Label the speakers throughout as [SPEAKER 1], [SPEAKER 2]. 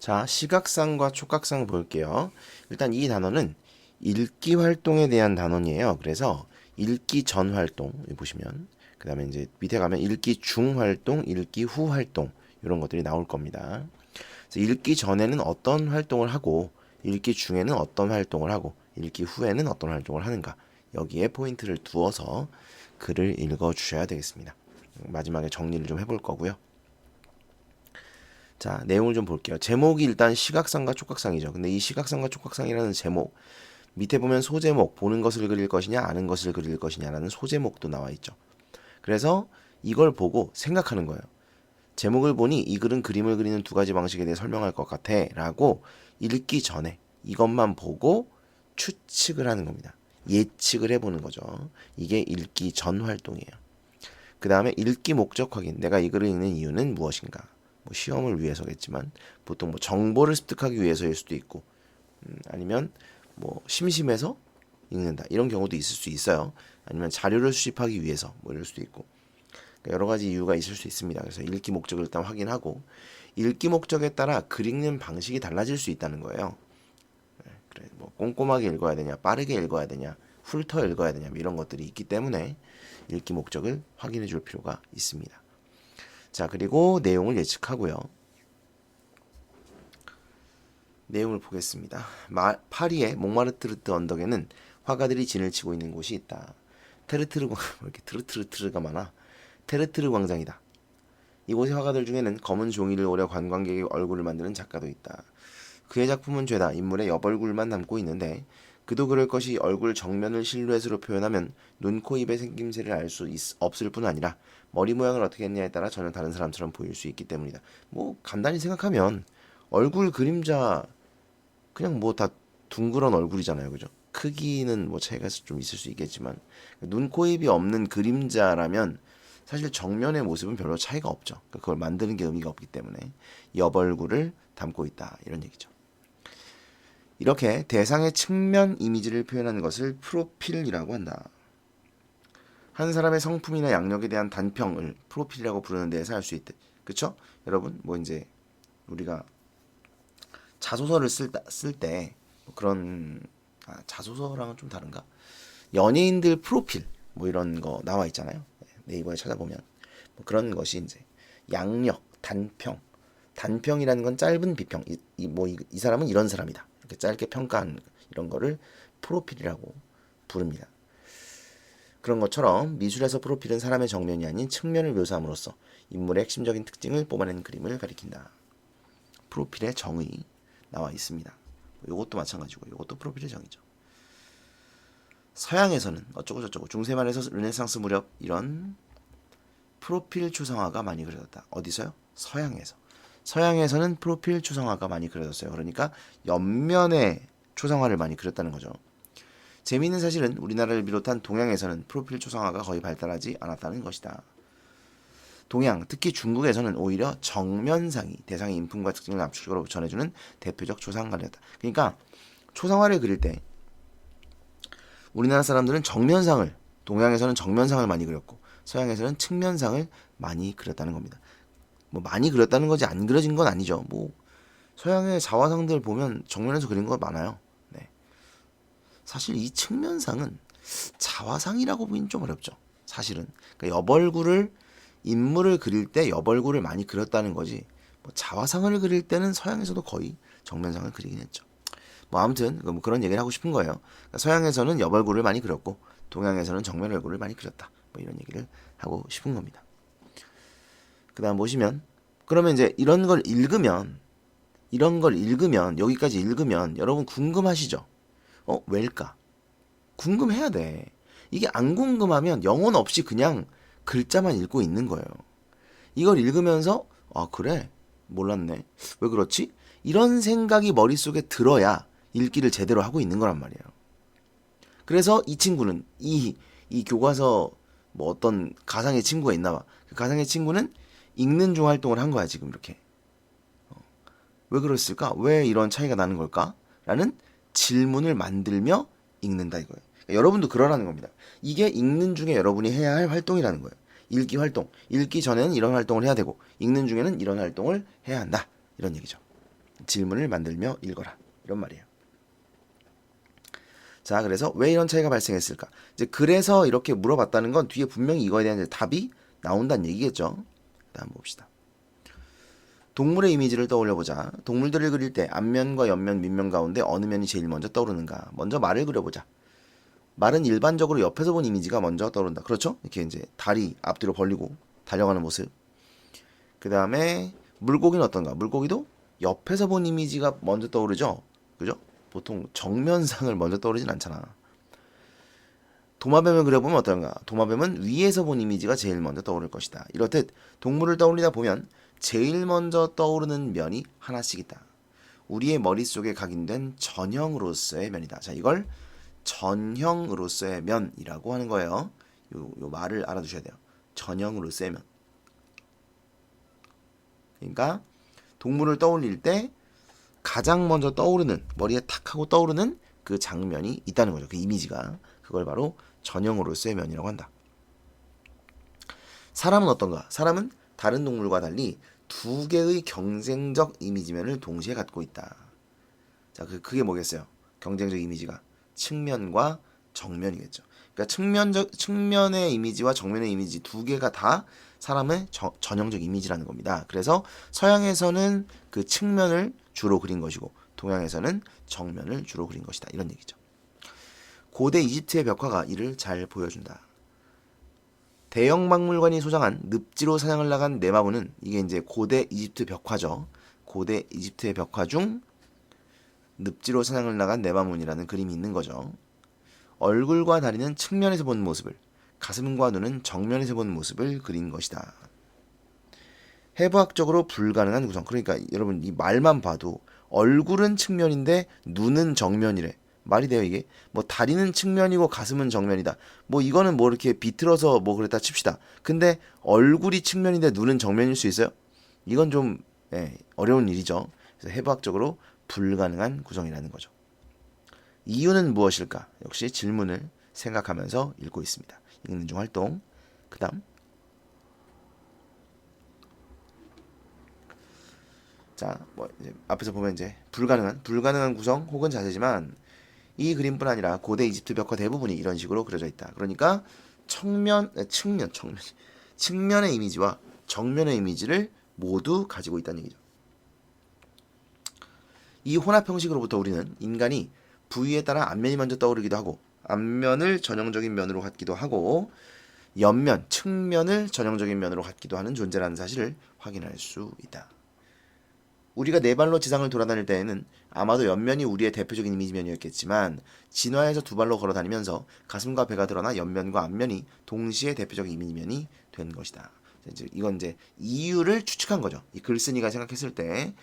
[SPEAKER 1] 자, 시각상과 촉각상 볼게요. 일단 이 단어는 읽기 활동에 대한 단원이에요. 그래서 읽기 전 활동, 여기 보시면. 그 다음에 이제 밑에 가면 읽기 중 활동, 읽기 후 활동, 이런 것들이 나올 겁니다. 그래서 읽기 전에는 어떤 활동을 하고, 읽기 중에는 어떤 활동을 하고, 읽기 후에는 어떤 활동을 하는가. 여기에 포인트를 두어서 글을 읽어 주셔야 되겠습니다. 마지막에 정리를 좀 해볼 거고요. 자, 내용을 좀 볼게요. 제목이 일단 시각상과 촉각상이죠. 근데 이 시각상과 촉각상이라는 제목, 밑에 보면 소제목, 보는 것을 그릴 것이냐, 아는 것을 그릴 것이냐라는 소제목도 나와 있죠. 그래서 이걸 보고 생각하는 거예요. 제목을 보니 이 글은 그림을 그리는 두 가지 방식에 대해 설명할 것 같아 라고 읽기 전에 이것만 보고 추측을 하는 겁니다. 예측을 해보는 거죠. 이게 읽기 전 활동이에요. 그 다음에 읽기 목적 확인. 내가 이 글을 읽는 이유는 무엇인가? 뭐 시험을 위해서겠지만 보통 뭐 정보를 습득하기 위해서일 수도 있고 아니면 뭐 심심해서 읽는다 이런 경우도 있을 수 있어요. 아니면 자료를 수집하기 위해서 뭐 이럴 수도 있고 그러니까 여러 가지 이유가 있을 수 있습니다. 그래서 읽기 목적을 일단 확인하고 읽기 목적에 따라 글 읽는 방식이 달라질 수 있다는 거예요. 그래 뭐 꼼꼼하게 읽어야 되냐, 빠르게 읽어야 되냐, 훑어 읽어야 되냐 뭐 이런 것들이 있기 때문에 읽기 목적을 확인해 줄 필요가 있습니다. 자, 그리고 내용을 예측하고요. 내용을 보겠습니다. 파리의 몽마르트르트 언덕에는 화가들이 진을 치고 있는 곳이 있다. 테르트르 왜 이렇게 트르트르트르가 많아? 테르트르 광장이다. 이곳의 화가들 중에는 검은 종이를 오려 관광객의 얼굴을 만드는 작가도 있다. 그의 작품은 죄다 인물의 옆얼굴만 담고 있는데 그도 그럴 것이 얼굴 정면을 실루엣으로 표현하면 눈, 코, 입의 생김새를 알 수 없을 뿐 아니라 머리 모양을 어떻게 했냐에 따라 전혀 다른 사람처럼 보일 수 있기 때문이다. 뭐 간단히 생각하면 얼굴 그림자 그냥 뭐 다 둥그런 얼굴이잖아요, 그죠? 크기는 뭐 차이가 좀 있을 수 있겠지만 눈, 코, 입이 없는 그림자라면 사실 정면의 모습은 별로 차이가 없죠. 그걸 만드는 게 의미가 없기 때문에 옆 얼굴을 담고 있다 이런 얘기죠. 이렇게 대상의 측면 이미지를 표현하는 것을 프로필이라고 한다. 한 사람의 성품이나 양력에 대한 단평을 프로필이라고 부르는 데에서 할 수 있대. 그쵸? 여러분, 뭐 이제 우리가 자소서를 쓸때 뭐 그런 자소서랑은 좀 다른가? 연예인들 프로필 뭐 이런 거 나와 있잖아요. 네이버에 찾아보면 뭐 그런 것이 이제 양력, 단평, 단평이라는 건 짧은 비평. 이 사람은 이런 사람이다. 이렇게 짧게 평가한 이런 거를 프로필이라고 부릅니다. 그런 것처럼 미술에서 프로필은 사람의 정면이 아닌 측면을 묘사함으로써 인물의 핵심적인 특징을 뽑아낸 그림을 가리킨다. 프로필의 정의 나와 있습니다. 이것도 마찬가지고 이것도 프로필의 정의죠. 서양에서는 어쩌고저쩌고 중세 말에서 르네상스 무렵 이런 프로필 초상화가 많이 그려졌다. 어디서요? 서양에서. 서양에서는 프로필 초상화가 많이 그려졌어요. 그러니까 옆면에 초상화를 많이 그렸다는 거죠. 재미있는 사실은 우리나라를 비롯한 동양에서는 프로필 초상화가 거의 발달하지 않았다는 것이다. 동양, 특히 중국에서는 오히려 정면상이 대상의 인품과 특징을 압축적으로 전해주는 대표적 초상화였다. 그러니까 초상화를 그릴 때 우리나라 사람들은 정면상을, 동양에서는 정면상을 많이 그렸고 서양에서는 측면상을 많이 그렸다는 겁니다. 뭐 많이 그렸다는 거지 안 그려진 건 아니죠. 뭐 서양의 자화상들 보면 정면에서 그린 거 많아요. 네. 사실 이 측면상은 자화상이라고 보기는 좀 어렵죠. 사실은 그러니까 옆얼굴을 인물을 그릴 때 옆얼굴을 많이 그렸다는 거지. 뭐 자화상을 그릴 때는 서양에서도 거의 정면상을 그리긴 했죠. 뭐 아무튼 뭐 그런 얘기를 하고 싶은 거예요. 그러니까 서양에서는 옆얼굴을 많이 그렸고 동양에서는 정면 얼굴을 많이 그렸다. 뭐 이런 얘기를 하고 싶은 겁니다. 그 다음 보시면 그러면 이제 이런 걸 읽으면 여기까지 읽으면 여러분 궁금하시죠? 왜일까? 궁금해야 돼. 이게 안 궁금하면 영혼 없이 그냥 글자만 읽고 있는 거예요. 이걸 읽으면서 그래 몰랐네 왜 그렇지? 이런 생각이 머릿속에 들어야 읽기를 제대로 하고 있는 거란 말이에요. 그래서 이 친구는 이 교과서 뭐 어떤 가상의 친구가 있나 봐. 그 가상의 친구는 읽는 중 활동을 한 거야 지금 이렇게. 왜 그랬을까? 왜 이런 차이가 나는 걸까? 라는 질문을 만들며 읽는다 이거예요. 그러니까 여러분도 그러라는 겁니다. 이게 읽는 중에 여러분이 해야 할 활동이라는 거예요. 읽기 활동. 읽기 전에는 이런 활동을 해야 되고 읽는 중에는 이런 활동을 해야 한다. 이런 얘기죠. 질문을 만들며 읽어라. 이런 말이에요. 자, 그래서 왜 이런 차이가 발생했을까? 이제 그래서 이렇게 물어봤다는 건 뒤에 분명히 이거에 대한 답이 나온다는 얘기겠죠. 다음 봅시다. 동물의 이미지를 떠올려보자. 동물들을 그릴 때 앞면과 옆면, 밑면 가운데 어느 면이 제일 먼저 떠오르는가? 먼저 말을 그려보자. 말은 일반적으로 옆에서 본 이미지가 먼저 떠오른다. 그렇죠? 이렇게 이제 다리 앞뒤로 벌리고 달려가는 모습. 그 다음에 물고기는 어떤가? 물고기도 옆에서 본 이미지가 먼저 떠오르죠? 그죠? 보통 정면상을 먼저 떠오르진 않잖아. 도마뱀을 그려보면 어떤가? 도마뱀은 위에서 본 이미지가 제일 먼저 떠오를 것이다. 이렇듯 동물을 떠올리다 보면 제일 먼저 떠오르는 면이 하나씩 있다. 우리의 머릿속에 각인된 전형으로서의 면이다. 자, 이걸 전형으로서의 면이라고 하는 거예요. 요 말을 알아두셔야 돼요. 전형으로서의 면. 그러니까 동물을 떠올릴 때 가장 먼저 떠오르는, 머리에 탁 하고 떠오르는 그 장면이 있다는 거죠. 그 이미지가. 그걸 바로 전형으로서의 면이라고 한다. 사람은 어떤가? 사람은 다른 동물과 달리 두 개의 경쟁적 이미지면을 동시에 갖고 있다. 자, 그게 뭐겠어요? 경쟁적 이미지가 측면과 정면이겠죠. 그러니까 측면의 이미지와 정면의 이미지 두 개가 다 사람의 전형적 이미지라는 겁니다. 그래서 서양에서는 그 측면을 주로 그린 것이고 동양에서는 정면을 주로 그린 것이다. 이런 얘기죠. 고대 이집트의 벽화가 이를 잘 보여준다. 대형 박물관이 소장한 늪지로 사냥을 나간 네마무는 이게 이제 고대 이집트 벽화죠. 고대 이집트의 벽화 중 늪지로 사냥을 나간 네마문이라는 그림이 있는 거죠. 얼굴과 다리는 측면에서 본 모습을, 가슴과 눈은 정면에서 본 모습을 그린 것이다. 해부학적으로 불가능한 구성. 그러니까 여러분 이 말만 봐도 얼굴은 측면인데 눈은 정면이래. 말이 돼요 이게? 뭐 다리는 측면이고 가슴은 정면이다. 뭐 이거는 뭐 이렇게 비틀어서 뭐 그랬다 칩시다. 근데 얼굴이 측면인데 눈은 정면일 수 있어요? 이건 좀 어려운 일이죠. 그래서 해부학적으로 불가능한 구성이라는 거죠. 이유는 무엇일까? 역시 질문을 생각하면서 읽고 있습니다. 읽는 중 활동. 그 다음. 자, 뭐 이제 앞에서 보면 이제 불가능한 구성 혹은 자세지만 이 그림뿐 아니라 고대 이집트 벽화 대부분이 이런 식으로 그려져 있다. 그러니까 측면의 이미지와 정면의 이미지를 모두 가지고 있다는 얘기죠. 이 혼합 형식으로부터 우리는 인간이 부위에 따라 앞면이 먼저 떠오르기도 하고 앞면을 전형적인 면으로 갖기도 하고 옆면, 측면을 전형적인 면으로 갖기도 하는 존재라는 사실을 확인할 수 있다. 우리가 네 발로 지상을 돌아다닐 때에는 아마도 옆면이 우리의 대표적인 이미지면이었겠지만 진화해서 두 발로 걸어다니면서 가슴과 배가 드러나 옆면과 앞면이 동시에 대표적인 이미지면이 된 것이다. 이건 이제 이유를 추측한 거죠. 이 글쓴이가 생각했을 때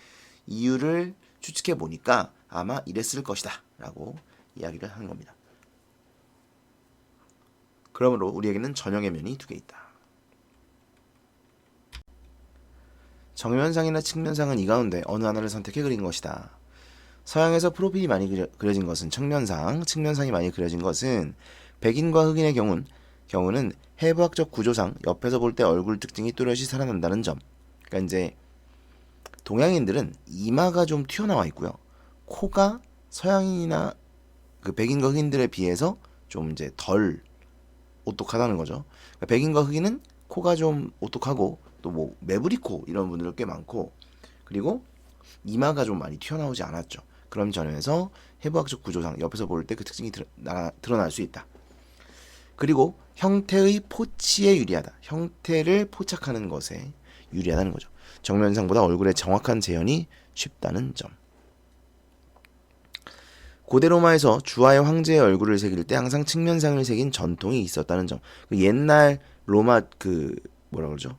[SPEAKER 1] 이유를 추측해 보니까 아마 이랬을 것이다 라고 이야기를 하는 겁니다. 그러므로 우리에게는 전형의 면이 두 개 있다. 정면상이나 측면상은 이 가운데 어느 하나를 선택해 그린 것이다. 서양에서 프로필이 많이 그려진 것은 측면상, 측면상이 많이 그려진 것은 백인과 흑인의 경우는 해부학적 구조상 옆에서 볼 때 얼굴 특징이 뚜렷이 살아난다는 점. 그러니까 이제 동양인들은 이마가 좀 튀어나와 있고요. 코가 서양인이나 그 백인과 흑인들에 비해서 좀 이제 덜 오똑하다는 거죠. 그러니까 백인과 흑인은 코가 좀 오똑하고 또 뭐 매부리코 이런 분들 꽤 많고 그리고 이마가 좀 많이 튀어나오지 않았죠. 그런 점에서 해부학적 구조상 옆에서 볼 때 그 특징이 드러날 수 있다. 그리고 형태의 포치에 유리하다. 형태를 포착하는 것에 유리하다는 거죠. 정면상보다 얼굴의 정확한 재현이 쉽다는 점. 고대 로마에서 주화의 황제의 얼굴을 새길 때 항상 측면상을 새긴 전통이 있었다는 점. 옛날 로마 뭐라 그러죠?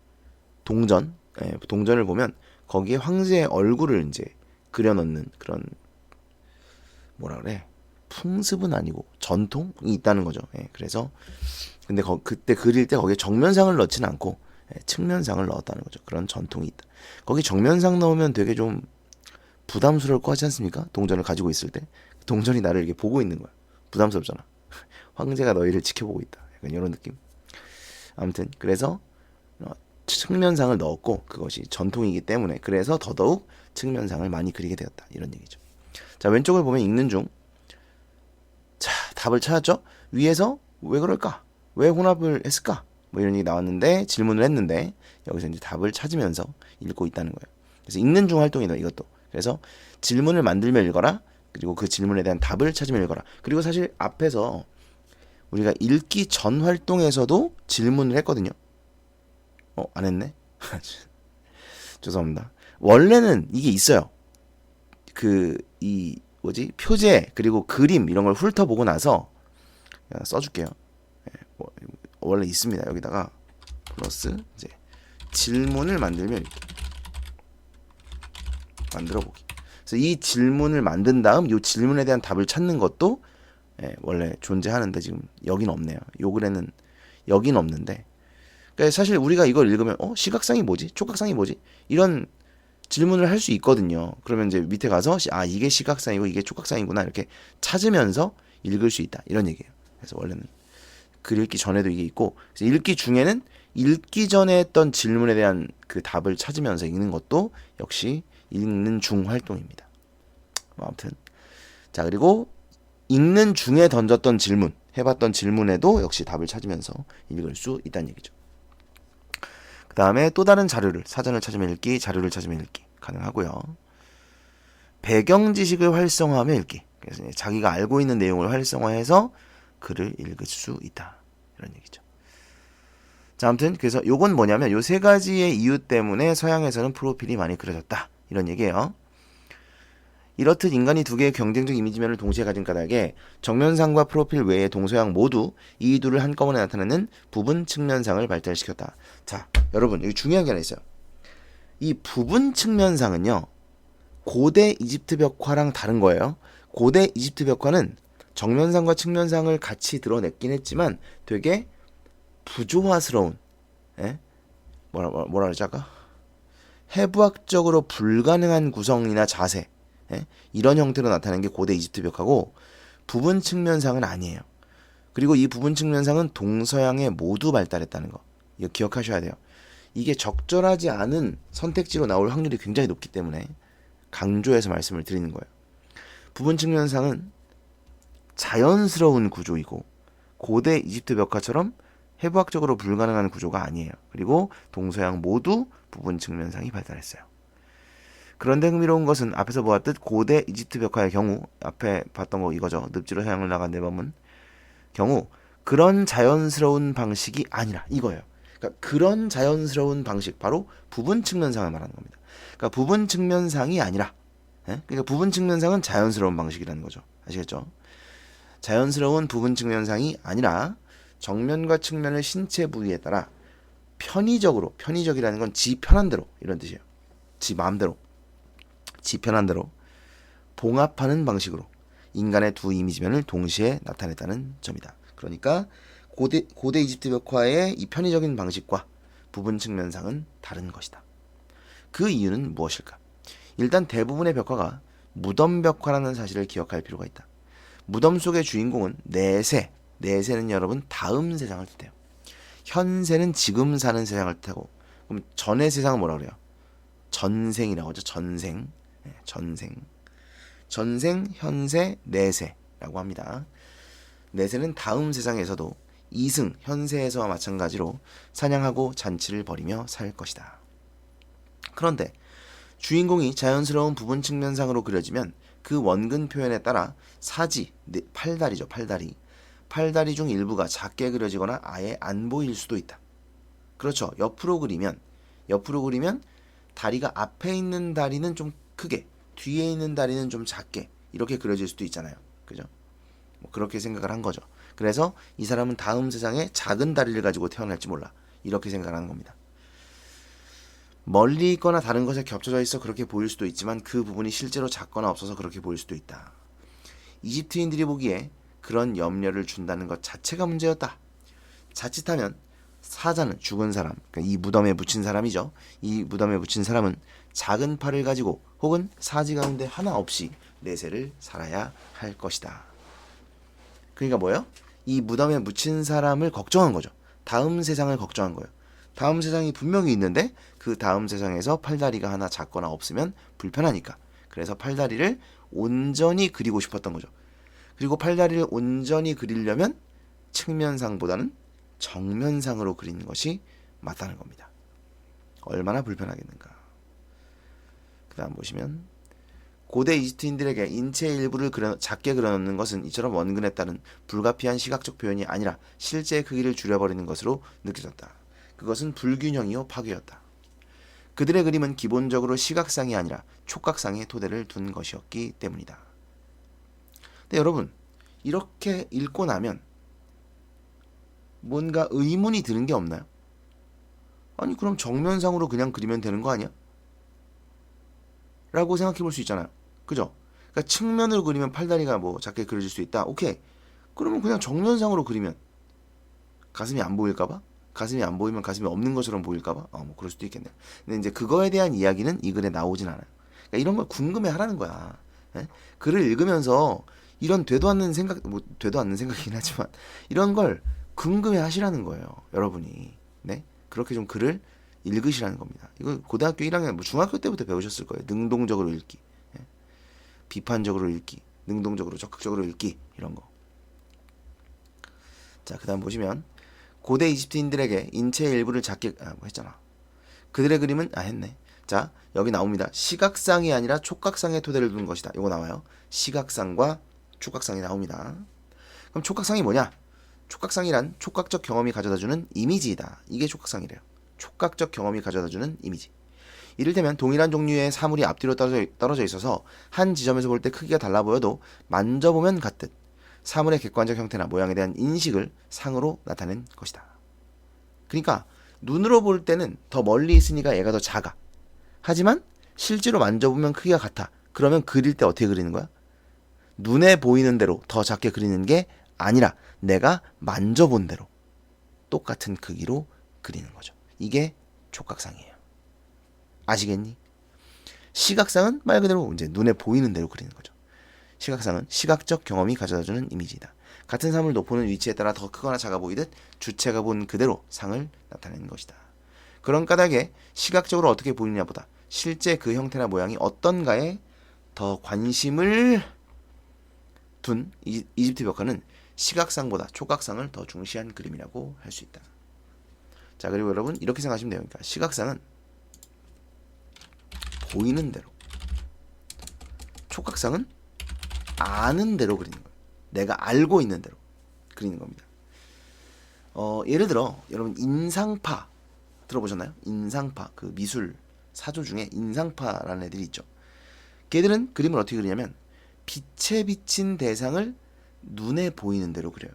[SPEAKER 1] 동전을 보면 거기에 황제의 얼굴을 이제 그려넣는 그런 뭐라 그래? 풍습은 아니고 전통이 있다는 거죠. 그래서 근데 그때 그릴 때 거기에 정면상을 넣지는 않고 측면상을 넣었다는 거죠. 그런 전통이 있다. 거기 정면상 넣으면 되게 좀 부담스러울 것 같지 않습니까? 동전을 가지고 있을 때 동전이 나를 이렇게 보고 있는 거야. 부담스럽잖아. 황제가 너희를 지켜보고 있다. 약간 이런 느낌. 아무튼 그래서 측면상을 넣었고 그것이 전통이기 때문에 그래서 더더욱 측면상을 많이 그리게 되었다. 이런 얘기죠. 자, 왼쪽을 보면 읽는 중. 자, 답을 찾았죠? 위에서 왜 그럴까? 왜 혼합을 했을까? 뭐 이런 얘기 나왔는데 질문을 했는데 여기서 이제 답을 찾으면서 읽고 있다는 거예요. 그래서 읽는 중 활동이다 이것도. 그래서 질문을 만들며 읽어라. 그리고 그 질문에 대한 답을 찾으며 읽어라. 그리고 사실 앞에서 우리가 읽기 전 활동에서도 질문을 했거든요. 안 했네? 죄송합니다. 원래는 이게 있어요. 표제 그리고 그림 이런 걸 훑어보고 나서 써줄게요. 원래 있습니다. 여기다가 플러스 이제 질문을 만들면 만들어보기. 그래서 이 질문을 만든 다음 이 질문에 대한 답을 찾는 것도 원래 존재하는데 지금 여기는 없네요. 요 글에는 여기는 없는데, 그러니까 사실 우리가 이걸 읽으면 시각상이 뭐지? 촉각상이 뭐지? 이런 질문을 할 수 있거든요. 그러면 이제 밑에 가서 이게 시각상이고 이게 촉각상이구나 이렇게 찾으면서 읽을 수 있다 이런 얘기예요. 그래서 원래는 글 읽기 전에도 이게 있고, 그래서 읽기 중에는 읽기 전에 했던 질문에 대한 그 답을 찾으면서 읽는 것도 역시 읽는 중 활동입니다. 아무튼 자, 그리고 읽는 중에 던졌던 질문, 해봤던 질문에도 역시 답을 찾으면서 읽을 수 있다는 얘기죠. 그 다음에 또 다른 자료를, 사전을 찾으며 읽기, 자료를 찾으며 읽기 가능하고요. 배경 지식을 활성화하며 읽기. 그래서 자기가 알고 있는 내용을 활성화해서 글을 읽을 수 있다. 이런 얘기죠. 자, 아무튼 그래서 요건 뭐냐면 요 세 가지의 이유 때문에 서양에서는 프로필이 많이 그려졌다. 이런 얘기예요. 이렇듯 인간이 두 개의 경쟁적 이미지면을 동시에 가진 까닭에 정면상과 프로필 외에 동서양 모두 이 둘을 한꺼번에 나타내는 부분 측면상을 발달시켰다. 자, 여러분 여기 중요한 게 하나 있어요. 이 부분 측면상은요, 고대 이집트 벽화랑 다른 거예요. 고대 이집트 벽화는 정면상과 측면상을 같이 드러냈긴 했지만 되게 부조화스러운, 뭐라 그러지 아까? 해부학적으로 불가능한 구성이나 자세, 이런 형태로 나타낸 게 고대 이집트 벽화고, 부분 측면상은 아니에요. 그리고 이 부분 측면상은 동서양에 모두 발달했다는 거, 이거 기억하셔야 돼요. 이게 적절하지 않은 선택지로 나올 확률이 굉장히 높기 때문에 강조해서 말씀을 드리는 거예요. 부분 측면상은 자연스러운 구조이고 고대 이집트 벽화처럼 해부학적으로 불가능한 구조가 아니에요. 그리고 동서양 모두 부분 측면상이 발달했어요. 그런데 흥미로운 것은 앞에서 보았듯 고대 이집트 벽화의 경우, 앞에 봤던 거 이거죠. 늪지로 서양을 나간 내 범은 경우 그런 자연스러운 방식이 아니라 이거예요. 그러니까 그런 자연스러운 방식, 바로 부분 측면상을 말하는 겁니다. 그러니까 부분 측면상이 아니라, 그러니까 부분 측면상은 자연스러운 방식이라는 거죠. 아시겠죠? 자연스러운 부분 측면상이 아니라 정면과 측면을 신체 부위에 따라 편의적으로, 편의적이라는 건 지 편한 대로 이런 뜻이에요. 지 마음대로, 지 편한 대로 봉합하는 방식으로 인간의 두 이미지면을 동시에 나타냈다는 점이다. 그러니까 고대 이집트 벽화의 이 편의적인 방식과 부분 측면상은 다른 것이다. 그 이유는 무엇일까? 일단 대부분의 벽화가 무덤 벽화라는 사실을 기억할 필요가 있다. 무덤 속의 주인공은 내세, 내세는 여러분 다음 세상을 뜻해요. 현세는 지금 사는 세상을 뜻하고, 그럼 전의 세상은 뭐라 그래요? 전생이라고 하죠. 전생, 전생, 현세, 내세라고 합니다. 내세는 다음 세상에서도 이승, 현세에서와 마찬가지로 사냥하고 잔치를 벌이며 살 것이다. 그런데 주인공이 자연스러운 부분 측면상으로 그려지면 그 원근 표현에 따라 사지, 팔다리죠, 팔다리. 팔다리 중 일부가 작게 그려지거나 아예 안 보일 수도 있다. 그렇죠. 옆으로 그리면 다리가 앞에 있는 다리는 좀 크게, 뒤에 있는 다리는 좀 작게 이렇게 그려질 수도 있잖아요. 그죠? 그렇게 생각을 한 거죠. 그래서 이 사람은 다음 세상에 작은 다리를 가지고 태어날지 몰라, 이렇게 생각하는 겁니다. 멀리 있거나 다른 것에 겹쳐져 있어 그렇게 보일 수도 있지만 그 부분이 실제로 작거나 없어서 그렇게 보일 수도 있다. 이집트인들이 보기에 그런 염려를 준다는 것 자체가 문제였다. 자칫하면 사자는, 죽은 사람, 그러니까 이 무덤에 묻힌 사람이죠. 이 무덤에 묻힌 사람은 작은 팔을 가지고 혹은 사지 가운데 하나 없이 내세를 살아야 할 것이다. 그러니까 뭐예요? 이 무덤에 묻힌 사람을 걱정한 거죠. 다음 세상을 걱정한 거예요. 다음 세상이 분명히 있는데 그 다음 세상에서 팔다리가 하나 작거나 없으면 불편하니까. 그래서 팔다리를 온전히 그리고 싶었던 거죠. 그리고 팔다리를 온전히 그리려면 측면상보다는 정면상으로 그리는 것이 맞다는 겁니다. 얼마나 불편하겠는가. 그 다음 보시면 고대 이집트인들에게 인체의 일부를 작게 그려놓는 것은 이처럼 원근에 따른 불가피한 시각적 표현이 아니라 실제의 크기를 줄여버리는 것으로 느껴졌다. 그것은 불균형이요 파괴였다. 그들의 그림은 기본적으로 시각상이 아니라 촉각상의 토대를 둔 것이었기 때문이다. 근데 여러분, 이렇게 읽고 나면 뭔가 의문이 드는 게 없나요? 아니 그럼 정면상으로 그냥 그리면 되는 거 아니야? 라고 생각해 볼 수 있잖아요. 그죠? 그러니까 측면으로 그리면 팔다리가 뭐 작게 그려질 수 있다. 오케이. 그러면 그냥 정면상으로 그리면 가슴이 안 보일까봐? 가슴이 안 보이면 가슴이 없는 것처럼 보일까봐? 뭐 그럴 수도 있겠네요. 근데 이제 그거에 대한 이야기는 이 글에 나오진 않아요. 그러니까 이런 걸 궁금해 하라는 거야. 예? 글을 읽으면서 이런 되도 않는 생각, 뭐 되도 않는 생각이긴 하지만 이런 걸 궁금해 하시라는 거예요. 여러분이. 네? 그렇게 좀 글을 읽으시라는 겁니다. 이거 고등학교 1학년, 뭐 중학교 때부터 배우셨을 거예요. 능동적으로 읽기. 예? 비판적으로 읽기. 능동적으로 적극적으로 읽기. 이런 거. 자, 그 다음 보시면 고대 이집트인들에게 인체의 일부를 작게 뭐 했잖아. 그들의 그림은 했네. 자, 여기 나옵니다. 시각상이 아니라 촉각상의 토대를 둔 것이다. 이거 나와요. 시각상과 촉각상이 나옵니다. 그럼 촉각상이 뭐냐? 촉각상이란 촉각적 경험이 가져다주는 이미지이다. 이게 촉각상이래요. 촉각적 경험이 가져다주는 이미지. 이를테면 동일한 종류의 사물이 앞뒤로 떨어져 있어서 한 지점에서 볼 때 크기가 달라 보여도 만져보면 같듯 사물의 객관적 형태나 모양에 대한 인식을 상으로 나타낸 것이다. 그러니까 눈으로 볼 때는 더 멀리 있으니까 얘가 더 작아. 하지만 실제로 만져보면 크기가 같아. 그러면 그릴 때 어떻게 그리는 거야? 눈에 보이는 대로 더 작게 그리는 게 아니라 내가 만져본 대로 똑같은 크기로 그리는 거죠. 이게 촉각상이에요. 아시겠니? 시각상은 말 그대로 이제 눈에 보이는 대로 그리는 거죠. 시각상은 시각적 경험이 가져다주는 이미지이다. 같은 사물을 높이는 위치에 따라 더 크거나 작아 보이듯 주체가 본 그대로 상을 나타내는 것이다. 그런 까닭에 시각적으로 어떻게 보이느냐보다 실제 그 형태나 모양이 어떤가에 더 관심을 둔 이집트 벽화는 시각상보다 촉각상을 더 중시한 그림이라고 할 수 있다. 자, 그리고 여러분 이렇게 생각하시면 돼요. 그러니까 시각상은 보이는 대로, 촉각상은 아는 대로 그리는 거예요. 내가 알고 있는 대로 그리는 겁니다. 예를 들어 여러분 인상파 들어보셨나요? 인상파, 그 미술 사조 중에 인상파라는 애들이 있죠. 걔들은 그림을 어떻게 그리냐면 빛에 비친 대상을 눈에 보이는 대로 그려요.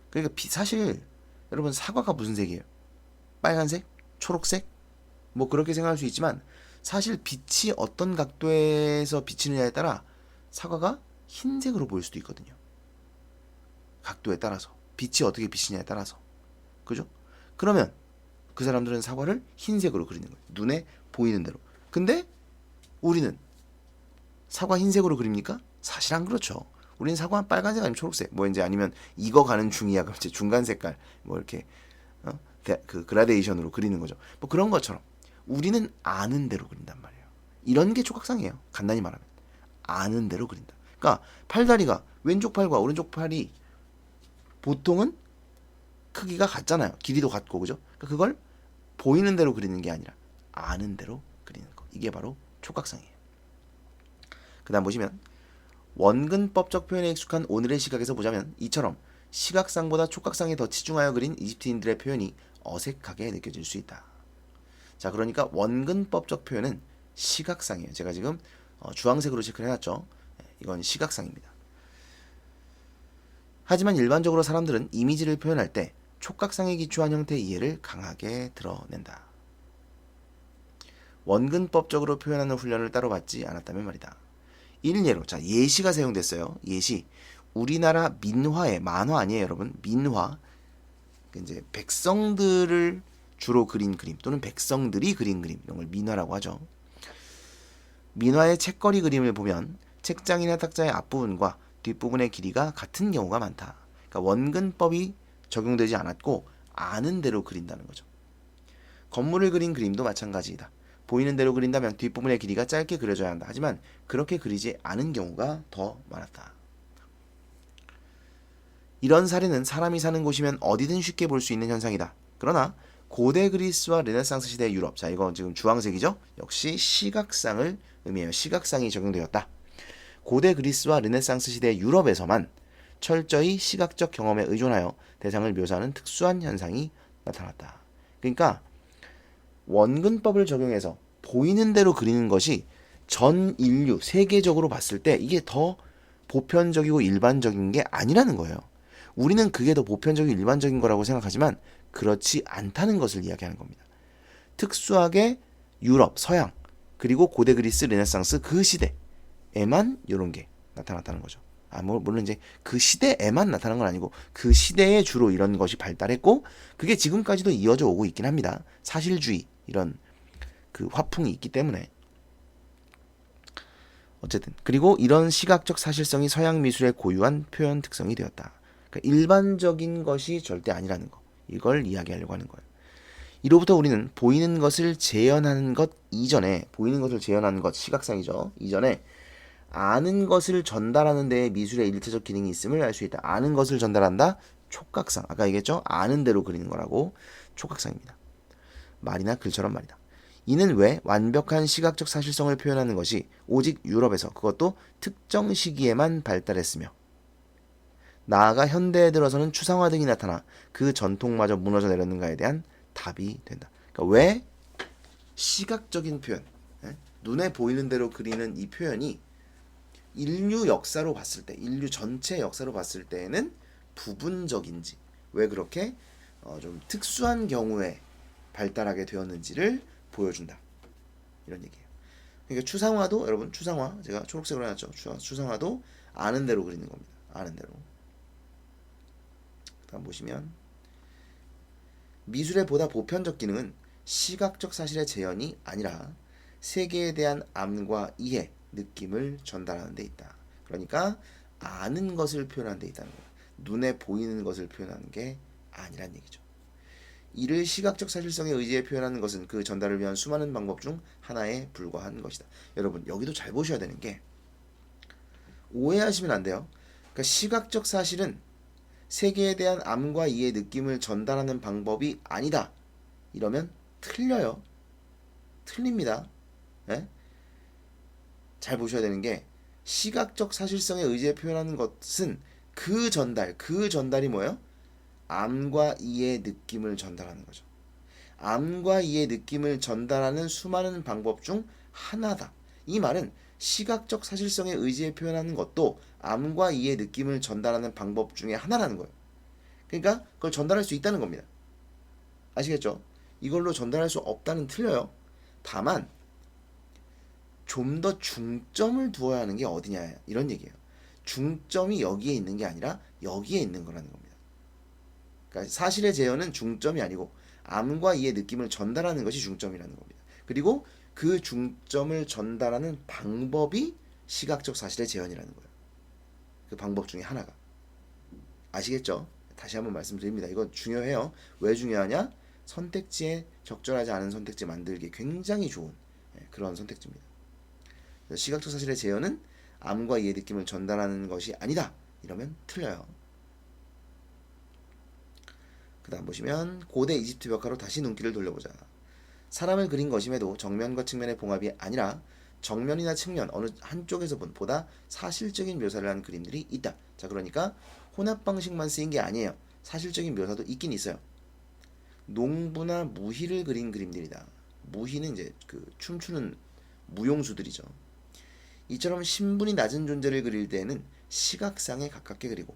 [SPEAKER 1] 그러니까 사실 여러분 사과가 무슨 색이에요? 빨간색? 초록색? 뭐 그렇게 생각할 수 있지만 사실 빛이 어떤 각도에서 비치느냐에 따라 사과가 흰색으로 보일 수도 있거든요. 각도에 따라서. 빛이 어떻게 비치냐에 따라서. 그죠? 그러면 그 사람들은 사과를 흰색으로 그리는 거예요. 눈에 보이는 대로. 근데 우리는 사과 흰색으로 그립니까? 사실 안 그렇죠. 우리는 사과 빨간색 아니면 초록색, 뭐 이제 아니면 익어가는 중이야. 그럼 이제 중간 색깔, 뭐 이렇게 그 그라데이션으로 그리는 거죠. 뭐 그런 것처럼 우리는 아는 대로 그린단 말이에요. 이런 게 촉각상이에요. 간단히 말하면 아는 대로 그린다. 그러니까 팔다리가 왼쪽 팔과 오른쪽 팔이 보통은 크기가 같잖아요. 길이도 같고, 그죠? 그러니까 그걸 보이는 대로 그리는 게 아니라 아는 대로 그리는 거. 이게 바로 촉각상이에요. 그 다음 보시면 원근법적 표현에 익숙한 오늘의 시각에서 보자면 이처럼 시각상보다 촉각상에 더 치중하여 그린 이집트인들의 표현이 어색하게 느껴질 수 있다. 자, 그러니까 원근법적 표현은 시각상이에요. 제가 지금 주황색으로 체크를 해놨죠. 이건 시각상입니다. 하지만 일반적으로 사람들은 이미지를 표현할 때 촉각상에 기초한 형태의 이해를 강하게 드러낸다. 원근법적으로 표현하는 훈련을 따로 받지 않았다면 말이다. 일례로, 자, 예시가 사용됐어요. 예시. 우리나라 민화에, 만화 아니에요, 여러분. 민화. 이제 백성들을 주로 그린 그림 또는 백성들이 그린 그림, 이런 걸 민화라고 하죠. 민화의 책거리 그림을 보면 책장이나 탁자의 앞부분과 뒷부분의 길이가 같은 경우가 많다. 그러니까 원근법이 적용되지 않았고 아는 대로 그린다는 거죠. 건물을 그린 그림도 마찬가지이다. 보이는 대로 그린다면 뒷부분의 길이가 짧게 그려져야 한다. 하지만 그렇게 그리지 않은 경우가 더 많았다. 이런 사례는 사람이 사는 곳이면 어디든 쉽게 볼 수 있는 현상이다. 그러나 고대 그리스와 르네상스 시대의 유럽, 자 이거 지금 주황색이죠? 역시 시각상을 의미해요. 시각상이 적용되었다. 고대 그리스와 르네상스 시대의 유럽에서만 철저히 시각적 경험에 의존하여 대상을 묘사하는 특수한 현상이 나타났다. 그러니까 원근법을 적용해서 보이는 대로 그리는 것이 전 인류 세계적으로 봤을 때 이게 더 보편적이고 일반적인 게 아니라는 거예요. 우리는 그게 더 보편적이고 일반적인 거라고 생각하지만 그렇지 않다는 것을 이야기하는 겁니다. 특수하게 유럽, 서양, 그리고 고대 그리스, 르네상스 그 시대에만 이런 게 나타났다는 거죠. 물론 이제 그 시대에만 나타난 건 아니고 그 시대에 주로 이런 것이 발달했고 그게 지금까지도 이어져 오고 있긴 합니다. 사실주의 이런 그 화풍이 있기 때문에 어쨌든 그리고 이런 시각적 사실성이 서양 미술의 고유한 표현 특성이 되었다. 그러니까 일반적인 것이 절대 아니라는 거. 이걸 이야기하려고 하는 거예요. 이로부터 우리는 보이는 것을 재현하는 것 이전에 보이는 것을 재현하는 것 시각상이죠. 이전에 아는 것을 전달하는 데에 미술의 일체적 기능이 있음을 알 수 있다. 아는 것을 전달한다. 촉각상. 아까 얘기했죠. 아는 대로 그리는 거라고 촉각상입니다. 말이나 글처럼 말이다. 이는 왜 완벽한 시각적 사실성을 표현하는 것이 오직 유럽에서 그것도 특정 시기에만 발달했으며 나아가 현대에 들어서는 추상화 등이 나타나 그 전통마저 무너져 내렸는가에 대한 답이 된다. 그러니까 왜 시각적인 표현, 눈에 보이는 대로 그리는 이 표현이 인류 역사로 봤을 때, 인류 전체 역사로 봤을 때에는 부분적인지, 왜 그렇게 좀 특수한 경우에 발달하게 되었는지를 보여준다. 이런 얘기예요. 그러니까 추상화도 여러분 추상화 제가 초록색으로 해놨죠. 추상화도 아는 대로 그리는 겁니다. 아는 대로. 다음 보시면 미술의 보다 보편적 기능은 시각적 사실의 재현이 아니라 세계에 대한 암과 이해, 느낌을 전달하는 데 있다. 그러니까 아는 것을 표현하는 데 있다는 거예요. 눈에 보이는 것을 표현하는 게 아니란 얘기죠. 이를 시각적 사실성에 의지해 표현하는 것은 그 전달을 위한 수많은 방법 중 하나에 불과한 것이다. 여러분 여기도 잘 보셔야 되는 게 오해하시면 안 돼요. 그러니까 시각적 사실은 세계에 대한 암과 이해 느낌을 전달하는 방법이 아니다. 이러면 틀려요. 틀립니다. 네? 잘 보셔야 되는 게 시각적 사실성에 의지해 표현하는 것은 그 전달이 뭐예요? 암과 이의 느낌을 전달하는 거죠. 암과 이의 느낌을 전달하는 수많은 방법 중 하나다. 이 말은 시각적 사실성에 의지해 표현하는 것도 암과 이의 느낌을 전달하는 방법 중에 하나라는 거예요. 그러니까 그걸 전달할 수 있다는 겁니다. 아시겠죠? 이걸로 전달할 수 없다는 틀려요. 다만 좀 더 중점을 두어야 하는 게 어디냐 이런 얘기예요. 중점이 여기에 있는 게 아니라 여기에 있는 거라는 겁니다. 그러니까 사실의 재현은 중점이 아니고 암과 이의 느낌을 전달하는 것이 중점이라는 겁니다. 그리고 그 중점을 전달하는 방법이 시각적 사실의 재현이라는 거예요. 그 방법 중에 하나가. 아시겠죠? 다시 한번 말씀드립니다. 이거 중요해요. 왜 중요하냐? 선택지에 적절하지 않은 선택지 만들기 굉장히 좋은 그런 선택지입니다. 시각적 사실의 재현은 암과 이의 느낌을 전달하는 것이 아니다. 이러면 틀려요. 그 다음 보시면 고대 이집트 벽화로 다시 눈길을 돌려보자. 사람을 그린 것임에도 정면과 측면의 봉합이 아니라 정면이나 측면 어느 한쪽에서 본 보다 사실적인 묘사를 한 그림들이 있다. 자, 그러니까 혼합 방식만 쓰인 게 아니에요. 사실적인 묘사도 있긴 있어요. 농부나 무희를 그린 그림들이다. 무희는 이제 그 춤추는 무용수들이죠. 이처럼 신분이 낮은 존재를 그릴 때에는 시각상에 가깝게 그리고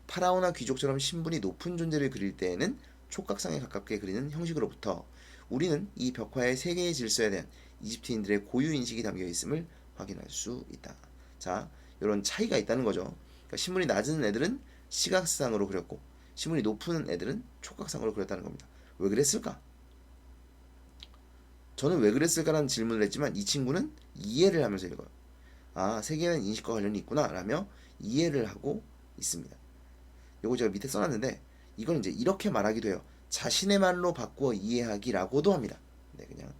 [SPEAKER 1] 파라오나 귀족처럼 신분이 높은 존재를 그릴 때에는 촉각상에 가깝게 그리는 형식으로부터 우리는 이 벽화의 세계의 질서에 대한 이집트인들의 고유 인식이 담겨 있음을 확인할 수 있다. 자, 이런 차이가 있다는 거죠. 그러니까 신분이 낮은 애들은 시각상으로 그렸고 신분이 높은 애들은 촉각상으로 그렸다는 겁니다. 왜 그랬을까? 저는 왜 그랬을까라는 질문을 했지만 이 친구는 이해를 하면서 읽어요. 아, 세계는 인식과 관련이 있구나 라며 이해를 하고 있습니다. 요거 제가 밑에 써놨는데 이건 이제 이렇게 말하기도 해요. 자신의 말로 바꾸어 이해하기라고도 합니다. 네, 그냥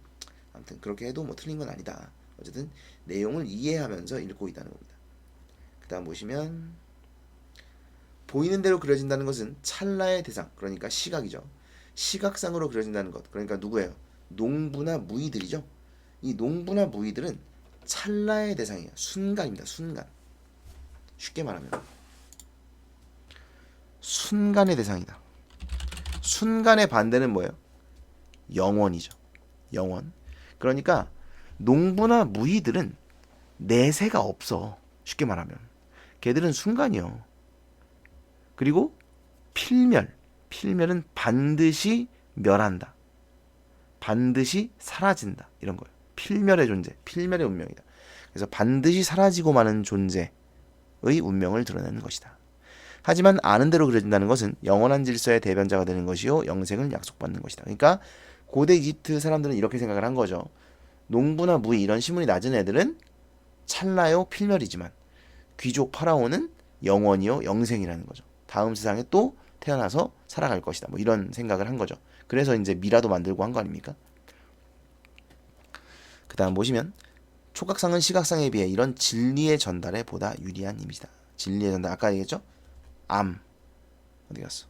[SPEAKER 1] 아무튼 그렇게 해도 뭐 틀린 건 아니다. 어쨌든 내용을 이해하면서 읽고 있다는 겁니다. 그 다음 보시면 보이는 대로 그려진다는 것은 찰나의 대상, 그러니까 시각이죠. 시각상으로 그려진다는 것, 그러니까 누구예요? 농부나 무의들이죠. 이 농부나 무의들은 찰나의 대상이에요. 순간입니다. 순간. 쉽게 말하면 순간의 대상이다. 순간의 반대는 뭐예요? 영원이죠. 영원. 그러니까 농부나 무의들은 내세가 없어. 쉽게 말하면 걔들은 순간이요. 그리고 필멸은 반드시 멸한다. 반드시 사라진다. 이런 거예요. 필멸의 존재, 필멸의 운명이다. 그래서 반드시 사라지고 마는 존재의 운명을 드러내는 것이다. 하지만 아는 대로 그려진다는 것은 영원한 질서의 대변자가 되는 것이요 영생을 약속받는 것이다. 그러니까 고대 이집트 사람들은 이렇게 생각을 한 거죠. 농부나 무의 이런 신분이 낮은 애들은 찰나요 필멸이지만 귀족 파라오는 영원이요 영생이라는 거죠. 다음 세상에 또 태어나서 살아갈 것이다. 뭐 이런 생각을 한 거죠. 그래서 이제 미라도 만들고 한 거 아닙니까? 그 다음 보시면 촉각상은 시각상에 비해 이런 진리의 전달에 보다 유리한 이미지다. 진리의 전달 아까 얘기했죠? 암 어디 갔어?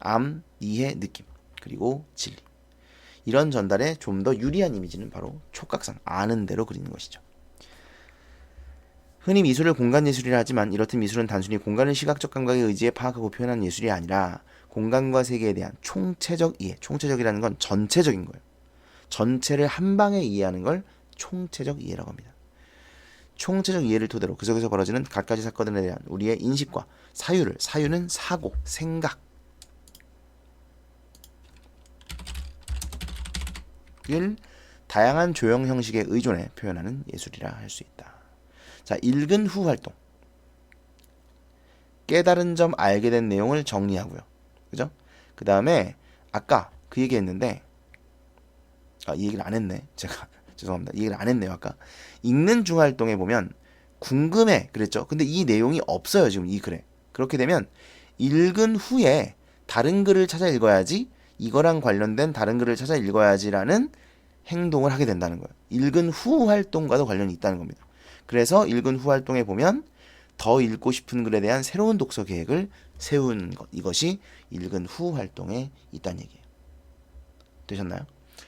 [SPEAKER 1] 암, 이해, 느낌 그리고 진리 이런 전달에 좀 더 유리한 이미지는 바로 촉각상 아는 대로 그리는 것이죠. 흔히 미술을 공간 예술이라 하지만 이렇듯 미술은 단순히 공간을 시각적 감각에 의지해 파악하고 표현하는 예술이 아니라 공간과 세계에 대한 총체적 이해, 총체적이라는 건 전체적인 거예요. 전체를 한 방에 이해하는 걸 총체적 이해라고 합니다. 총체적 이해를 토대로 그 속에서 벌어지는 갖가지 사건들에 대한 우리의 인식과 사유는 사고, 생각 을 다양한 조형 형식에 의존해 표현하는 예술이라 할 수 있다. 자, 읽은 후 활동. 깨달은 점, 알게 된 내용을 정리하고요. 그죠? 그 다음에 아까 그 얘기 했는데 이 얘기를 안 했네. 제가 죄송합니다. 이 얘기를 안 했네요. 아까 읽는 중 활동에 보면 궁금해 그랬죠. 근데 이 내용이 없어요. 지금 이 글에. 그렇게 되면 읽은 후에 다른 글을 찾아 읽어야지 이거랑 관련된 다른 글을 찾아 읽어야지라는 행동을 하게 된다는 거예요. 읽은 후 활동과도 관련이 있다는 겁니다. 그래서 읽은 후 활동에 보면 더 읽고 싶은 글에 대한 새로운 독서 계획을 세우는 것. 이것이 읽은 후 활동에 있다는 얘기예요. 되셨나요?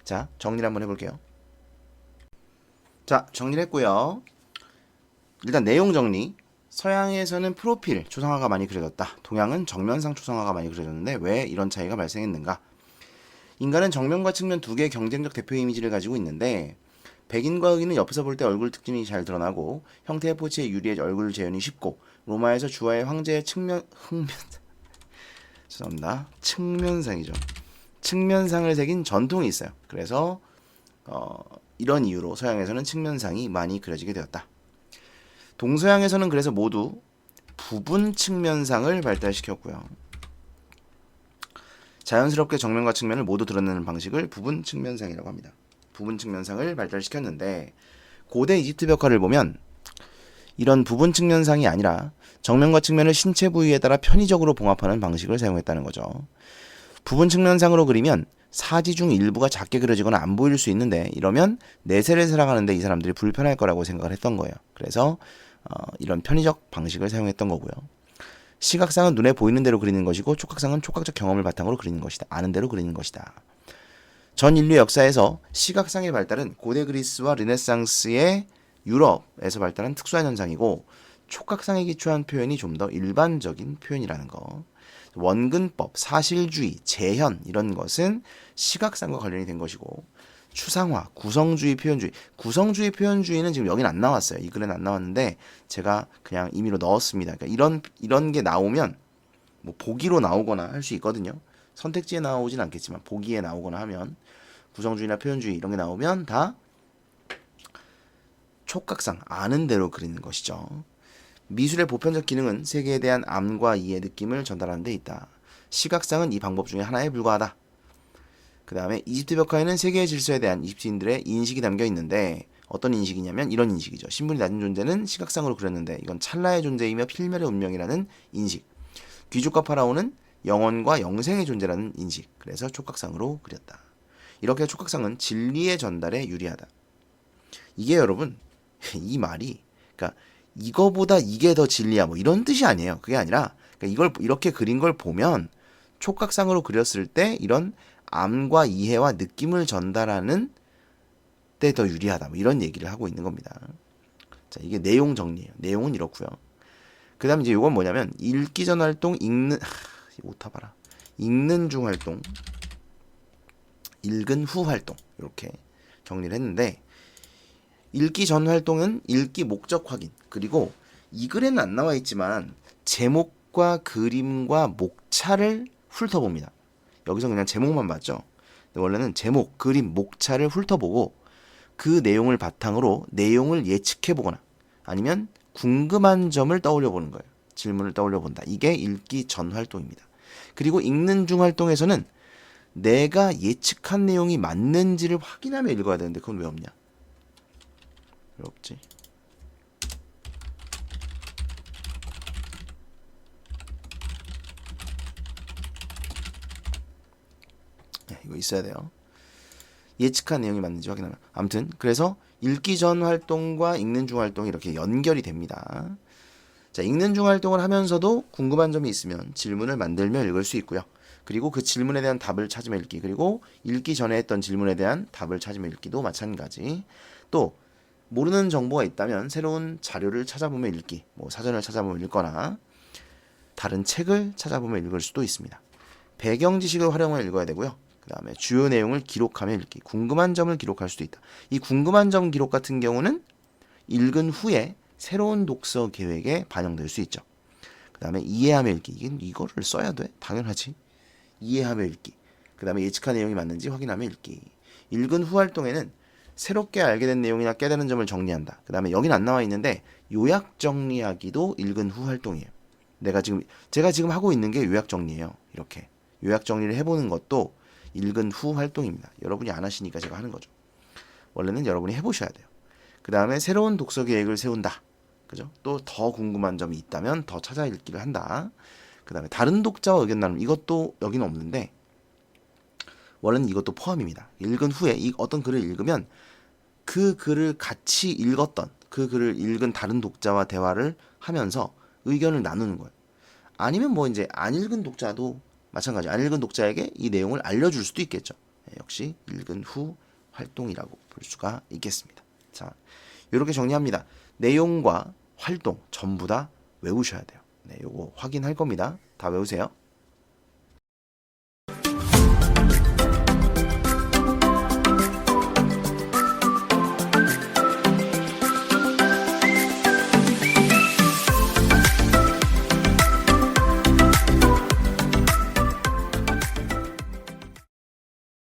[SPEAKER 1] 자, 정리를 한번 해볼게요. 자, 정리를 했고요. 일단 내용 정리. 서양에서는 프로필 초상화가 많이 그려졌다. 동양은 정면상 초상화가 많이 그려졌는데 왜 이런 차이가 발생했는가? 인간은 정면과 측면 두 개의 경쟁적 대표 이미지를 가지고 있는데 백인과 흑인은 옆에서 볼 때 얼굴 특징이 잘 드러나고 형태의 포치에 유리해 얼굴 재현이 쉽고 로마에서 주화의 황제의 측면상이죠. 측면상을 새긴 전통이 있어요. 그래서 이런 이유로 서양에서는 측면상이 많이 그려지게 되었다. 동서양에서는 그래서 모두 부분 측면상을 발달시켰고요. 자연스럽게 정면과 측면을 모두 드러내는 방식을 부분 측면상이라고 합니다. 부분 측면상을 발달시켰는데 고대 이집트 벽화를 보면 이런 부분 측면상이 아니라 정면과 측면을 신체 부위에 따라 편의적으로 봉합하는 방식을 사용했다는 거죠. 부분 측면상으로 그리면 사지 중 일부가 작게 그려지거나 안 보일 수 있는데 이러면 내세를 살아가는데 이 사람들이 불편할 거라고 생각을 했던 거예요. 그래서 이런 편의적 방식을 사용했던 거고요. 시각상은 눈에 보이는 대로 그리는 것이고 촉각상은 촉각적 경험을 바탕으로 그리는 것이다. 아는 대로 그리는 것이다. 전 인류 역사에서 시각상의 발달은 고대 그리스와 르네상스의 유럽에서 발달한 특수한 현상이고 촉각상에 기초한 표현이 좀 더 일반적인 표현이라는 거. 원근법, 사실주의, 재현 이런 것은 시각상과 관련이 된 것이고 추상화, 구성주의, 표현주의. 구성주의, 표현주의는 지금 여긴 안 나왔어요. 이 글에는 안 나왔는데 제가 그냥 임의로 넣었습니다. 그러니까 이런 게 나오면 뭐 보기로 나오거나 할 수 있거든요. 선택지에 나오진 않겠지만 보기에 나오거나 하면 구성주의나 표현주의 이런 게 나오면 다 촉각상 아는 대로 그리는 것이죠. 미술의 보편적 기능은 세계에 대한 암과 이해 느낌을 전달하는 데 있다. 시각상은 이 방법 중에 하나에 불과하다. 그 다음에 이집트 벽화에는 세계의 질서에 대한 이집트인들의 인식이 담겨 있는데 어떤 인식이냐면 이런 인식이죠. 신분이 낮은 존재는 시각상으로 그렸는데 이건 찰나의 존재이며 필멸의 운명이라는 인식. 귀족과 파라오는 영원과 영생의 존재라는 인식. 그래서 촉각상으로 그렸다. 이렇게 촉각상은 진리의 전달에 유리하다. 이게 여러분 이 말이 그러니까 이거보다 이게 더 진리야 뭐 이런 뜻이 아니에요. 그게 아니라 그러니까 이걸 이렇게 그린 걸 보면 촉각상으로 그렸을 때 이런 암과 이해와 느낌을 전달하는 때 더 유리하다 뭐 이런 얘기를 하고 있는 겁니다. 자, 이게 내용 정리예요. 내용은 이렇고요. 그다음 이제 이건 뭐냐면 읽기 전 활동, 오타 봐라. 읽는 중 활동, 읽은 후 활동 이렇게 정리를 했는데 읽기 전 활동은 읽기 목적 확인. 그리고 이 글에는 안 나와 있지만 제목과 그림과 목차를 훑어봅니다. 여기서 그냥 제목만 봤죠. 원래는 제목, 그림, 목차를 훑어보고 그 내용을 바탕으로 내용을 예측해보거나 아니면 궁금한 점을 떠올려보는 거예요. 질문을 떠올려본다. 이게 읽기 전 활동입니다. 그리고 읽는 중 활동에서는 내가 예측한 내용이 맞는지를 확인하며 읽어야 되는데 그건 왜 없냐? 왜 없지? 네, 이거 있어야 돼요. 예측한 내용이 맞는지 확인하면. 아무튼 그래서 읽기 전 활동과 읽는 중 활동이 이렇게 연결이 됩니다. 자, 읽는 중 활동을 하면서도 궁금한 점이 있으면 질문을 만들며 읽을 수 있고요. 그리고 그 질문에 대한 답을 찾으며 읽기, 그리고 읽기 전에 했던 질문에 대한 답을 찾으며 읽기도 마찬가지. 또 모르는 정보가 있다면 새로운 자료를 찾아보며 읽기, 뭐 사전을 찾아보며 읽거나 다른 책을 찾아보며 읽을 수도 있습니다. 배경 지식을 활용해 읽어야 되고요. 그 다음에 주요 내용을 기록하며 읽기, 궁금한 점을 기록할 수도 있다. 이 궁금한 점 기록 같은 경우는 읽은 후에 새로운 독서 계획에 반영될 수 있죠. 그 다음에 이해하며 읽기, 이거를 써야 돼? 당연하지. 이해하며 읽기. 그 다음에 예측한 내용이 맞는지 확인하며 읽기. 읽은 후 활동에는 새롭게 알게 된 내용이나 깨달은 점을 정리한다. 그 다음에 여긴 안 나와 있는데 요약 정리하기도 읽은 후 활동이에요. 제가 지금 하고 있는 게 요약 정리예요. 이렇게 요약 정리를 해보는 것도 읽은 후 활동입니다. 여러분이 안 하시니까 제가 하는 거죠. 원래는 여러분이 해보셔야 돼요. 그 다음에 새로운 독서 계획을 세운다. 그죠? 또 더 궁금한 점이 있다면 더 찾아 읽기를 한다. 그 다음에 다른 독자와 의견 나눔. 이것도 여기는 없는데 원래는 이것도 포함입니다. 읽은 후에 어떤 글을 읽으면 그 글을 같이 읽었던 그 글을 읽은 다른 독자와 대화를 하면서 의견을 나누는 거예요. 아니면 뭐 이제 안 읽은 독자도 마찬가지. 안 읽은 독자에게 이 내용을 알려줄 수도 있겠죠. 역시 읽은 후 활동이라고 볼 수가 있겠습니다. 자, 이렇게 정리합니다. 내용과 활동 전부 다 외우셔야 돼요. 네, 요거 확인할 겁니다. 다 외우세요.